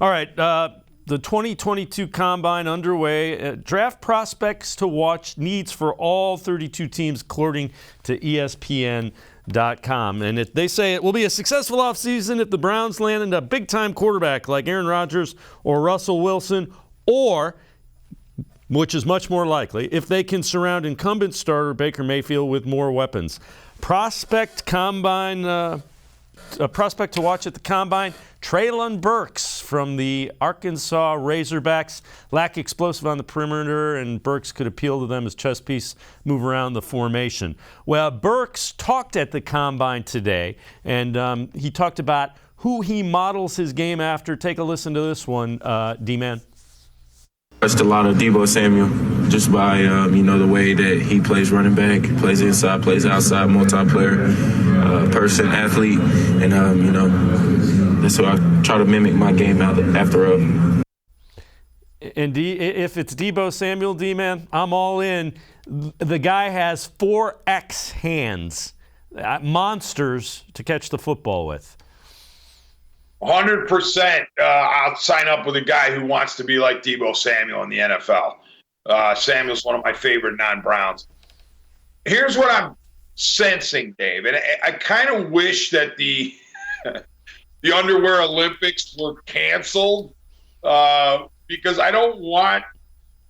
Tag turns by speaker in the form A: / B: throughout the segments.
A: All right, the 2022 Combine underway. Draft prospects to watch, needs for all 32 teams, according to ESPN.com. And they say it will be a successful offseason if the Browns land a big-time quarterback like Aaron Rodgers or Russell Wilson, or, which is much more likely, if they can surround incumbent starter Baker Mayfield with more weapons. Prospect Combine, a prospect to watch at the Combine, Treylon Burks from the Arkansas Razorbacks. Lack explosive on the perimeter, and Burks could appeal to them as chess piece move around the formation. Well, Burks talked at the Combine today, and he talked about who he models his game after. Take a listen to this one, D-Man.
B: Watched a lot of Deebo Samuel just by, the way that he plays running back, plays inside, plays outside, multi-player person, athlete. And, that's what I try to mimic my game after.
A: And if it's Deebo Samuel, D-Man, I'm all in. The guy has 4X hands, monsters to catch the football with.
C: 100%. I'll sign up with a guy who wants to be like Deebo Samuel in the NFL. Samuel's one of my favorite non-Browns. Here's what I'm sensing, Dave, and I kind of wish that the underwear Olympics were canceled because I don't want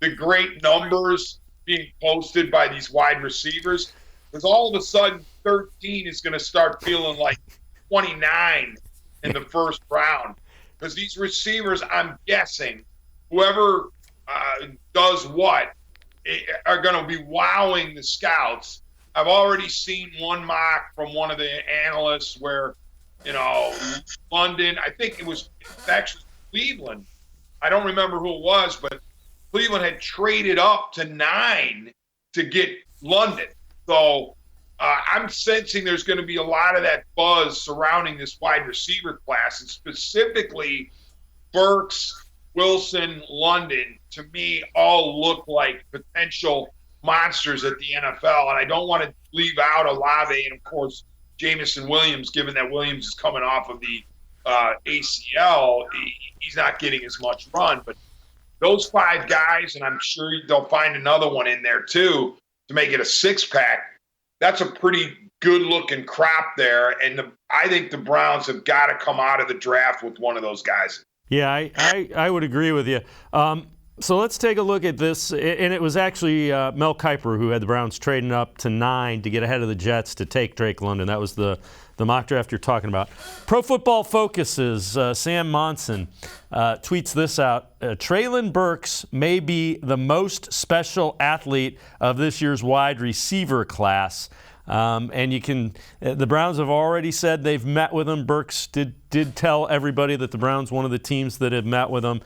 C: the great numbers being posted by these wide receivers, because all of a sudden 13 is going to start feeling like 29 in the first round, because these receivers, I'm guessing, whoever does what, are going to be wowing the scouts. I've already seen one mock from one of the analysts where, London, I think it was actually Cleveland. I don't remember who it was, but Cleveland had traded up to 9 to get London. So I'm sensing there's going to be a lot of that buzz surrounding this wide receiver class, and specifically Burks, Wilson, London, to me, all look like potential monsters at the NFL. And I don't want to leave out Olave and, of course, Jamison Williams, given that Williams is coming off of the ACL. He's not getting as much run. But those 5 guys, and I'm sure they'll find another one in there too, to make it a 6-pack. That's a pretty good-looking crop there, and I think the Browns have got to come out of the draft with one of those guys.
A: Yeah, I would agree with you. So let's take a look at this, and it was actually Mel Kiper who had the Browns trading up to 9 to get ahead of the Jets to take Drake London. That was the mock draft you're talking about. Pro Football Focus's Sam Monson tweets this out. Treylon Burks may be the most special athlete of this year's wide receiver class. And the Browns have already said they've met with him. Burks did tell everybody that the Browns one of the teams that have met with him.